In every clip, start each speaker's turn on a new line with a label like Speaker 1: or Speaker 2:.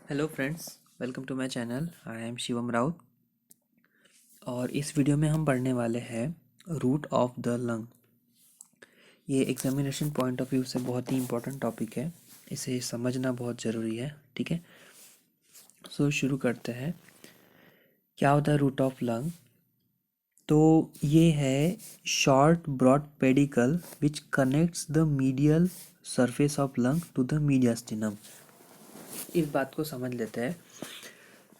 Speaker 1: Hello friends, welcome to my channel. I am Shivam Raut और इस video में हम पढ़ने वाले हैं रूट ऑफ द लंग। ये एग्जामिनेशन पॉइंट ऑफ व्यू से बहुत ही इम्पोर्टेंट टॉपिक है, इसे समझना बहुत ज़रूरी है। ठीक है, सो शुरू करते हैं। क्या होता है रूट ऑफ लंग? तो ये है short broad pedicle which connects the medial surface of lung to the mediastinum. इस बात को समझ लेते हैं।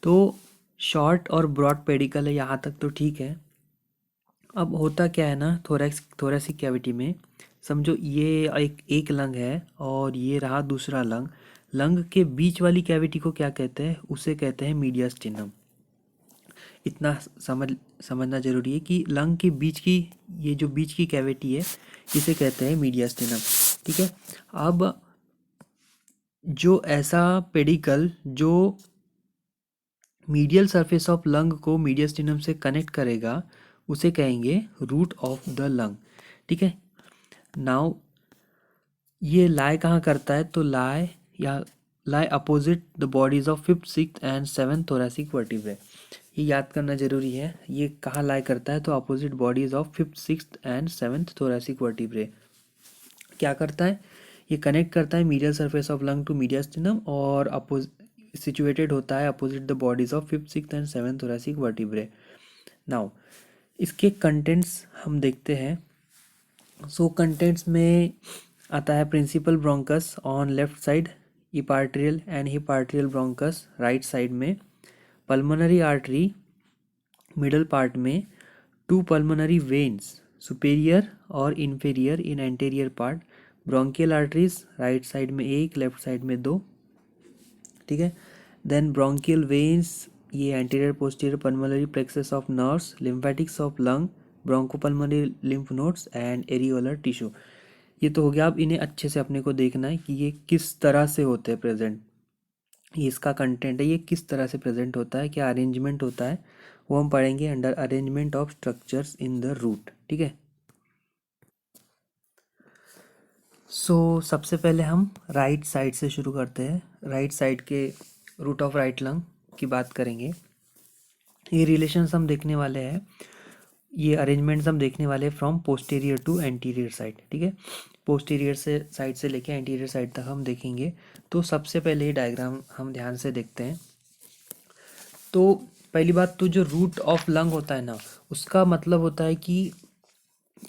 Speaker 1: तो शॉर्ट और ब्रॉड पेडिकल है, यहाँ तक तो ठीक है। अब होता क्या है ना, थोरेसिक कैविटी में समझो ये एक लंग है और ये रहा दूसरा लंग। लंग के बीच वाली कैविटी को क्या कहते हैं? उसे कहते हैं मीडियास्टिनम। इतना समझना जरूरी है कि लंग के बीच की, ये जो बीच की कैविटी है, इसे कहते हैं मीडियास्टिनम। ठीक है। अब जो ऐसा पेडिकल जो मीडियल सरफेस ऑफ लंग को मीडियास्टिनम से कनेक्ट करेगा, उसे कहेंगे रूट ऑफ द लंग। ठीक है। नाउ ये लाई कहाँ करता है? तो lie opposite the bodies of fifth, sixth and seventh thoracic vertebrae. ये याद करना जरूरी है। ये कहाँ लाई करता है? तो opposite bodies of fifth, sixth and seventh thoracic vertebrae. क्या करता है? ये कनेक्ट करता है medial surface of lung to mediastinum और सिचुएटेड होता है opposite the bodies of fifth, sixth and seventh thoracic vertebrae. Now इसके कंटेंट्स हम देखते हैं। सो कंटेंट्स में आता है principal bronchus on left side, hyparterial and hyparterial bronchus right side में, पल्मोनरी आर्टरी मिडल पार्ट में, to pulmonary veins superior और inferior in anterior part, bronchial arteries right side में एक, left side में दो। ठीक है। Then bronchial veins, ये anterior posterior pulmonary plexus of nerves, lymphatics of lung, bronchopulmonary lymph nodes and areolar tissue. ये तो हो गया। अब इन्हें अच्छे से अपने को देखना है कि ये किस तरह से होते हैं प्रेजेंट। ये इसका कंटेंट है, ये किस तरह से प्रेजेंट होता है, क्या अरेंजमेंट होता है, वो हम पढ़ेंगे under arrangement of structures in the root. ठीक है। सबसे पहले हम राइट साइड से शुरू करते हैं। राइट साइड के रूट ऑफ राइट लंग की बात करेंगे। ये रिलेशंस हम देखने वाले हैं, ये अरेंजमेंट्स हम देखने वाले हैं from posterior to anterior side. ठीक है। पोस्टीरियर से साइड से लेके एंटीरियर साइड तक हम देखेंगे। तो सबसे पहले ये डायग्राम हम ध्यान से देखते हैं। तो पहली बात तो जो रूट ऑफ लंग होता है ना, उसका मतलब होता है कि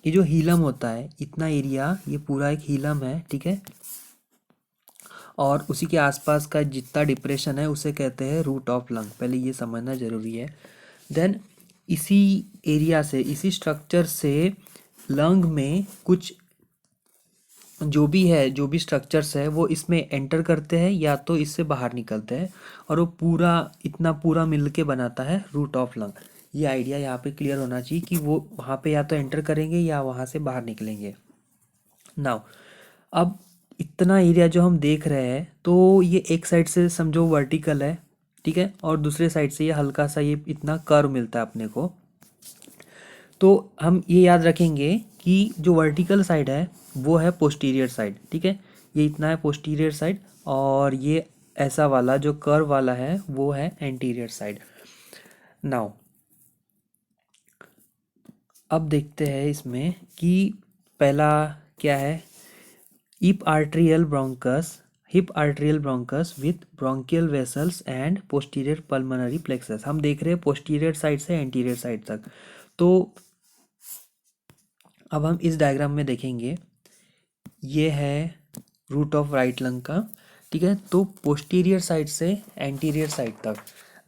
Speaker 1: ये जो हीलम होता है, इतना एरिया, ये पूरा एक हीलम है। ठीक है। और उसी के आसपास का जितना डिप्रेशन है उसे कहते हैं रूट ऑफ लंग। पहले ये समझना जरूरी है। देन इसी एरिया से, इसी स्ट्रक्चर से लंग में कुछ जो भी है, जो भी स्ट्रक्चर्स है, वो इसमें एंटर करते हैं या तो इससे बाहर निकलते हैं, और वो पूरा इतना पूरा मिलके बनाता है रूट ऑफ लंग। ये आइडिया यहाँ पे क्लियर होना चाहिए कि वो वहाँ पे या तो एंटर करेंगे या वहाँ से बाहर निकलेंगे। नाउ अब इतना एरिया जो हम देख रहे हैं, तो ये एक साइड से समझो वर्टिकल है। ठीक है। और दूसरे साइड से ये हल्का सा, ये इतना कर्व मिलता है अपने को। तो हम ये याद रखेंगे कि जो वर्टिकल साइड है वो है पोस्टीरियर साइड। ठीक है। ये इतना है पोस्टीरियर साइड, और ये ऐसा वाला जो कर्व वाला है वो है एंटीरियर साइड। नाउ अब देखते हैं इसमें कि पहला क्या है। Hip arterial bronchus with bronchial vessels and posterior pulmonary plexus. हम देख रहे हैं पोस्टीरियर साइड से एंटीरियर साइड तक। तो अब हम इस डायग्राम में देखेंगे, ये है रूट ऑफ राइट लंग का। ठीक है। तो पोस्टीरियर साइड से एंटीरियर साइड तक।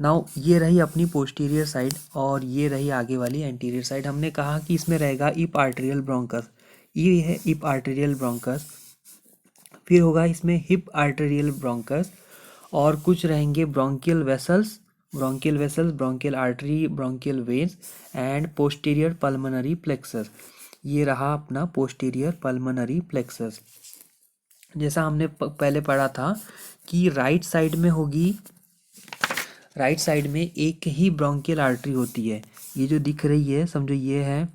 Speaker 1: नाउ ये रही अपनी पोस्टीरियर साइड और ये रही आगे वाली एंटीरियर साइड। हमने कहा कि इसमें रहेगा इप आर्टेरियल ब्रोंकस, ये है इप आर्टेरियल ब्रोंकस। फिर होगा इसमें हिप आर्टेरियल ब्रोंकस, और कुछ रहेंगे bronchial vessels, bronchial artery, bronchial veins and posterior pulmonary plexus. ये रहा अपना पोस्टीरियर पल्मोनरी प्लेक्सस। जैसा हमने पहले पढ़ा था कि राइट साइड में होगी, राइट साइड में एक ही ब्रोंकियल आर्टरी होती है। ये जो दिख रही है, समझो ये है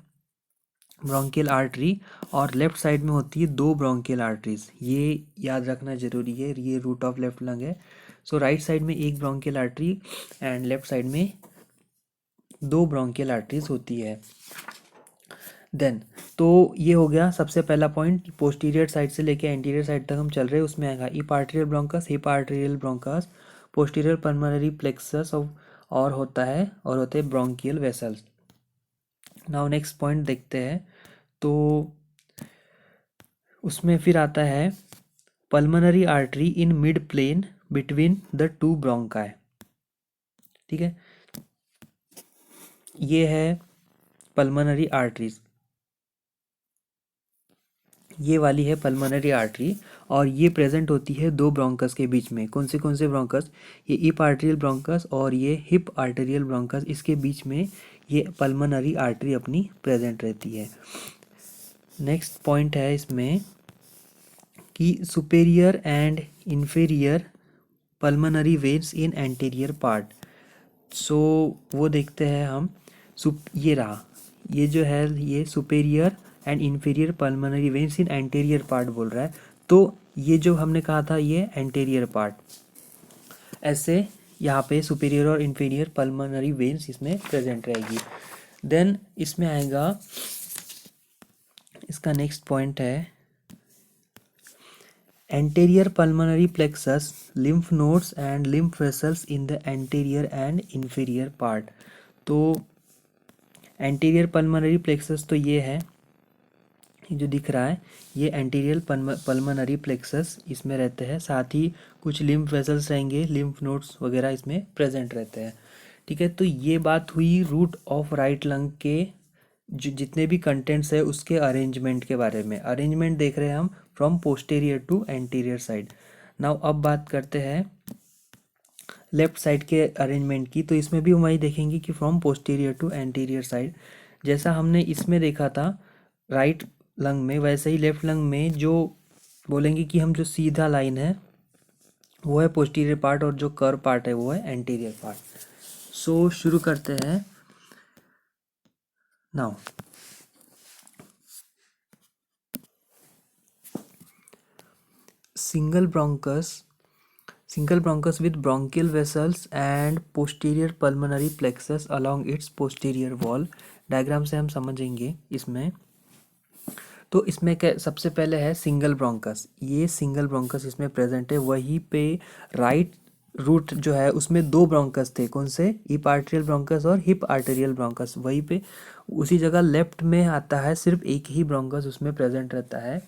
Speaker 1: ब्रोंकियल आर्टरी और लेफ्ट साइड में होती है 2 ब्रोंकियल आर्टरीज, ये याद रखना जरूरी है, ये रूट ऑफ लेफ्ट लंग है। सो राइट साइड में 1 bronchial artery and left side में 2 ब्रोंकियल आर्टरीज होती है। देन तो ये हो गया सबसे पहला पॉइंट, पोस्टीरियर साइड से लेके एंटीरियर साइड तक हम चल रहे हैं, उसमें आएगा hyparterial bronchus, hyparterial bronchus, posterior pulmonary plexus और होते हैं bronchial vessels. Now next point देखते हैं, तो उसमें फिर आता है pulmonary artery in mid plane between the 2 bronchi. ठीक है, ये है पल्मोनरी आर्टरीज, ये वाली है पल्मोनरी आर्टरी और ये प्रेजेंट होती है 2 ब्रोंकस के बीच में। कौन से ब्रोंकस? ये हिप आर्टेरियल ब्रोंकस और ये हिप आर्टेरियल ब्रोंकस, इसके बीच में ये पल्मोनरी आर्टरी अपनी प्रेजेंट रहती है। नेक्स्ट पॉइंट है इसमें कि superior and inferior pulmonary veins in anterior part. So वो देखते हैं हम। ये रहा, ये जो है ये superior end inferior pulmonary veins in anterior part बोल रहा है, तो ये जो हमने कहा था ये एंटीरियर पार्ट, ऐसे यहाँ पे सुपेरियर और इन्फीरियर पल्मोनरी वेन्स इसमें प्रेजेंट रहेगी। देन इसमें आएगा, इसका नेक्स्ट पॉइंट है anterior pulmonary plexus, lymph nodes and lymph vessels in the anterior and inferior part. तो एंटीरियर पल्मोनरी प्लेक्सस तो ये है, ये जो दिख रहा है ये एंटीरियर पल्मोनरी प्लेक्सस इसमें रहते हैं, साथ ही कुछ लिम्फ वेसल्स रहेंगे, लिम्फ नोड्स वगैरह इसमें प्रेजेंट रहते हैं। ठीक है, तो ये बात हुई रूट ऑफ राइट लंग के जो जितने भी कंटेंट्स है उसके अरेंजमेंट के बारे में। अरेंजमेंट देख रहे हैं हम from posterior to anterior side. Now अब बात करते हैं लेफ्ट साइड के अरेंजमेंट की, तो इसमें भी हम वही देखेंगे कि from posterior to anterior side, जैसा हमने इसमें देखा था राइट लंग में, वैसे ही लेफ्ट लंग में जो बोलेंगे कि हम जो सीधा लाइन है वो है पोस्टीरियर पार्ट और जो कर्व पार्ट है वो है एंटीरियर पार्ट। सो शुरू करते हैं now. Single bronchus with bronchial vessels and posterior pulmonary plexus along its posterior wall। Diagram से हम समझेंगे इसमें। तो इसमें क्या सबसे पहले है सिंगल ब्रोंकस, ये सिंगल ब्रोंकस इसमें प्रेजेंट है। वहीं पे राइट रूट जो है उसमें 2 ब्रोंकस थे, कौन से? हिप आर्टेरियल ब्रोंकस और हिप आर्टेरियल ब्रोंकस। वहीं पे उसी जगह लेफ्ट में आता है सिर्फ एक ही ब्रोंकस उसमें प्रेजेंट रहता है।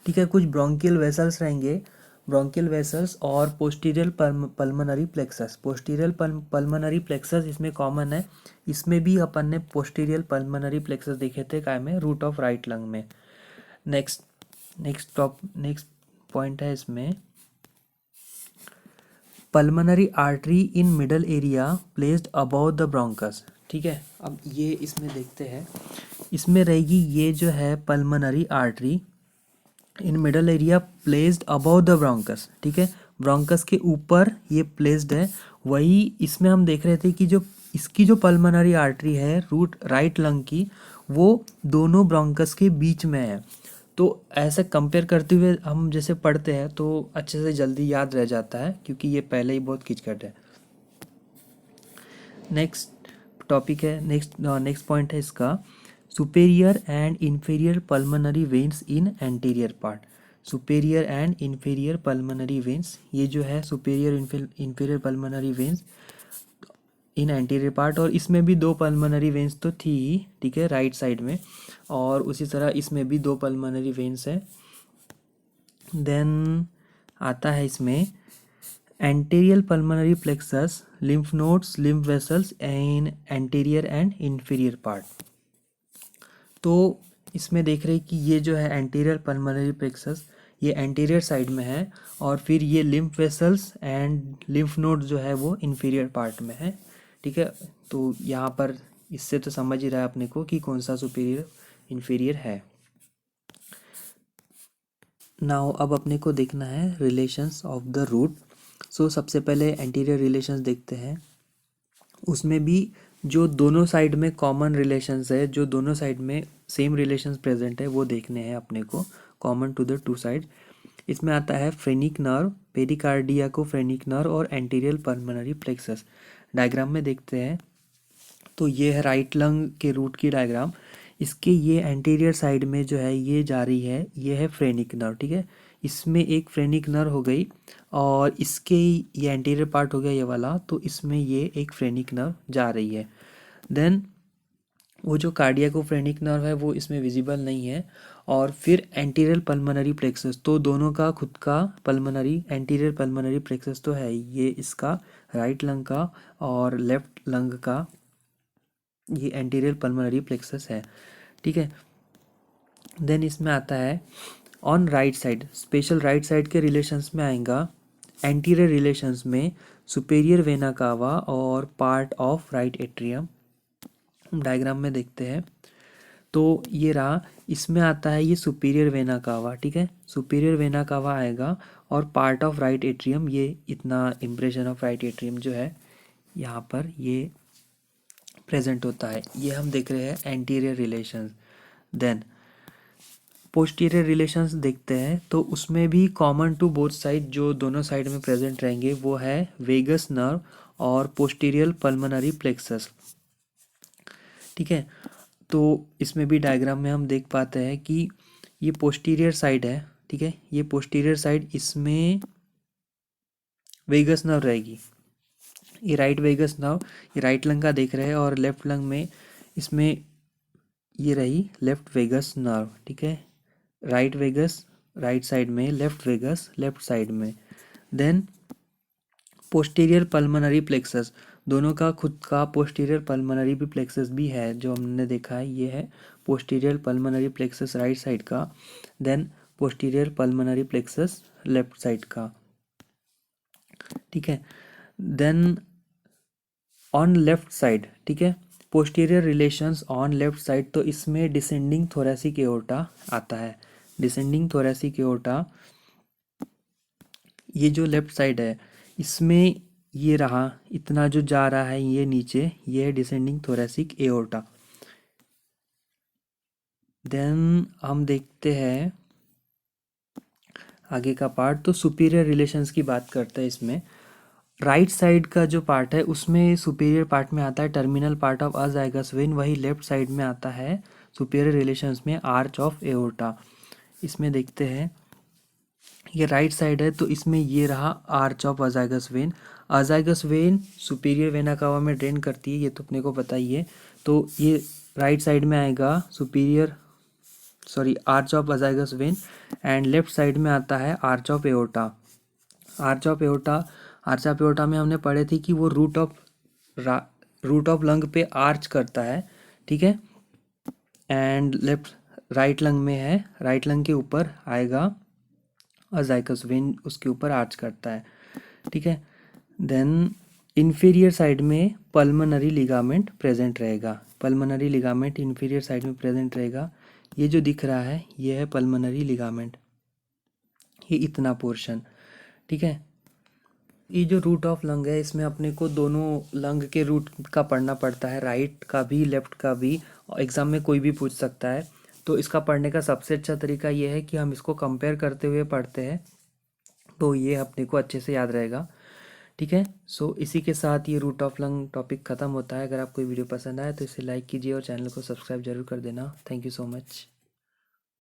Speaker 1: ठीक है, कुछ ब्रोंकियल वेसल्स रहेंगे, ब्रोंकियल वेसल्स और posterior pulmonary plexus. Posterior pulmonary plexus इसमें कॉमन है, इसमें भी अपन ने पोस्टीरियर पल्मोनरी प्लेक्सस देखे थे काय में, रूट ऑफ राइट लंग में। नेक्स्ट पॉइंट है इसमें pulmonary artery in middle area placed above the bronchus. ठीक है, अब ये इसमें देखते हैं, इसमें रहेगी ये जो है pulmonary artery in middle area placed above the bronchus. ठीक है, ब्रोंकस के ऊपर ये प्लेस्ड है। वही इसमें हम देख रहे थे कि जो इसकी जो पल्मोनरी आर्टरी है रूट राइट लंग की, वो दोनों ब्रोंकस के बीच में है। तो ऐसे कंपेयर करते हुए हम जैसे पढ़ते हैं तो अच्छे से जल्दी याद रह जाता है, क्योंकि ये पहले ही बहुत खिचकट है। नेक्स्ट टॉपिक है, नेक्स्ट पॉइंट है इसका superior end inferior pulmonary veins in anterior part. Superior end inferior pulmonary veins, ये जो है superior inferior pulmonary veins in anterior part, और इसमें भी 2 पल्मोनरी वेन्स तो थी ही, ठीक है, राइट साइड में, और उसी तरह इसमें भी 2 पल्मोनरी वेन्स है। देन आता है इसमें anterior pulmonary plexus, lymph nodes, lymph vessels in anterior and inferior part. तो इसमें देख रहे हैं कि ये जो है एंटीरियर पल्मोनरी प्लेक्सस ये एंटीरियर साइड में है, और फिर ये lymph vessels and lymph node जो है वो इन्फीरियर पार्ट में है। ठीक है, तो यहाँ पर इससे तो समझ ही रहा है अपने को कि कौन सा सुपीरियर इन्फीरियर है। नाउ अब अपने को देखना है रिलेशंस ऑफ द रूट। सो सबसे पहले एंटीरियर रिलेशंस देखते हैं, उसमें भी जो दोनों साइड में कॉमन रिलेशंस है, जो दोनों साइड में सेम रिलेशंस प्रेजेंट है, वो देखने हैं अपने को, common to the two side. इसमें आता है phrenic nerve, pericardiacophrenic nerve और एंटीरियर पल्मोनरी प्लेक्सस। डायग्राम में देखते हैं तो ये है राइट लंग के रूट की डायग्राम। इसके ये एंटीरियर साइड में जो है ये जा रही है, ये है फ्रेनिक नर्व, ठीक है। इसमें एक फ्रेनिक नर्व हो गई और इसके ये एंटीरियर पार्ट हो गया ये वाला, तो इसमें ये एक फ्रेनिक नर्व जा रही है। देन वो जो कार्डियाकोफ्रेनिक नर्व है वो इसमें विजिबल नहीं है। और फिर एंटीरियर पल्मोनरी प्लेक्सस, तो दोनों का खुद का पल्मोनरी, एंटीरियर पल्मोनरी प्लेक्सस तो है, ये इसका राइट लंग का और लेफ्ट लंग का ये एंटीरियर पल्मोनरी प्लेक्सस है, ठीक है। देन इसमें आता है on right side, special right side के रिलेशंस में आएगा एंटीरियर रिलेशंस में सुपेरियर वेना कावा और part of right atrium. Diagram में देखते हैं तो ये रहा, इसमें आता है ये सुपीरियर वेना कावा, ठीक है। सुपीरियर वेना कावा आएगा और पार्ट ऑफ राइट एट्रियम, ये इतना इम्प्रेशन ऑफ राइट एट्रियम जो है यहाँ पर ये प्रेजेंट होता है। ये हम देख रहे हैं anterior relations. Then posterior relations देखते हैं तो उसमें भी कॉमन टू बोथ साइड, जो दोनों साइड में प्रेजेंट रहेंगे वो है वेगस नर्व और पोस्टीरियर पल्मोनरी प्लेक्सस, ठीक है। तो इसमें भी डायग्राम में हम देख पाते हैं कि ये पोस्टीरियर साइड है, ठीक है। ये पोस्टीरियर साइड, इसमें वेगस नर्व रहेगी, ये राइट वेगस नर्व, ये राइट लंग का देख रहे हैं, और लेफ्ट लंग में इसमें ये रही लेफ्ट वेगस नर्व, ठीक है। राइट वेगस राइट साइड में, लेफ्ट वेगस लेफ्ट साइड में। देन पोस्टीरियर पल्मोनरी प्लेक्सस, दोनों का खुद का पोस्टीरियर पल्मोनरी भी प्लेक्सस भी है, जो हमने देखा है ये है posterior pulmonary plexus right side का। Then posterior pulmonary plexus left side का, ठीक है। देन ऑन लेफ्ट साइड, ठीक है, posterior relations on left side, तो इसमें डिसेंडिंग थोरैसिक एओर्टा आता है। डिसेंडिंग थोरैसिक एओर्टा, ये जो लेफ्ट साइड है इसमें ये रहा, इतना जो जा रहा है ये नीचे, ये है डिसेंडिंग थोरैसिक एओर्टा। देन हम देखते हैं आगे का पार्ट, तो सुपीरियर रिलेशंस की बात करते हैं। इसमें राइट साइड का जो पार्ट है उसमें सुपीरियर पार्ट में आता है terminal part of azygos when, वही लेफ्ट साइड में आता है सुपीरियर रिलेशंस में आर्च ऑफ एओर्टा। इसमें देखते हैं ये राइट साइड है तो इसमें ये रहा arch of azygos vein. Azygos vein superior vena cava में ड्रेन करती है, ये तो अपने को पता ही है। तो ये राइट साइड में आएगा superior, sorry, arch of azygos vein, and left side में आता है arch of aorta. Arch of aorta, arch of aorta में हमने पढ़े थे कि वो रूट ऑफ लंग पे आर्च करता है, ठीक है। एंड लेफ्ट राइट लंग में है, राइट लंग के ऊपर आएगा अजाइगस वेन, उसके ऊपर आर्च करता है, ठीक है। देन इन्फीरियर साइड में पल्मोनरी लिगामेंट प्रेजेंट रहेगा, पल्मोनरी लिगामेंट इन्फीरियर साइड में प्रेजेंट रहेगा। ये जो दिख रहा है ये है पल्मोनरी लिगामेंट, ये इतना पोर्शन, ठीक है। ये जो रूट ऑफ लंग है इसमें अपने को दोनों लंग के रूट का पढ़ना पड़ता है, राइट का भी लेफ्ट का भी, एग्जाम में कोई भी पूछ सकता है। तो इसका पढ़ने का सबसे अच्छा तरीका ये है कि हम इसको कंपेयर करते हुए पढ़ते हैं, तो ये अपने को अच्छे से याद रहेगा, ठीक है। सो इसी के साथ ये रूट ऑफ लंग टॉपिक ख़त्म होता है। अगर आपको वीडियो पसंद आए तो इसे लाइक कीजिए और चैनल को सब्सक्राइब जरूर कर देना। Thank you so much.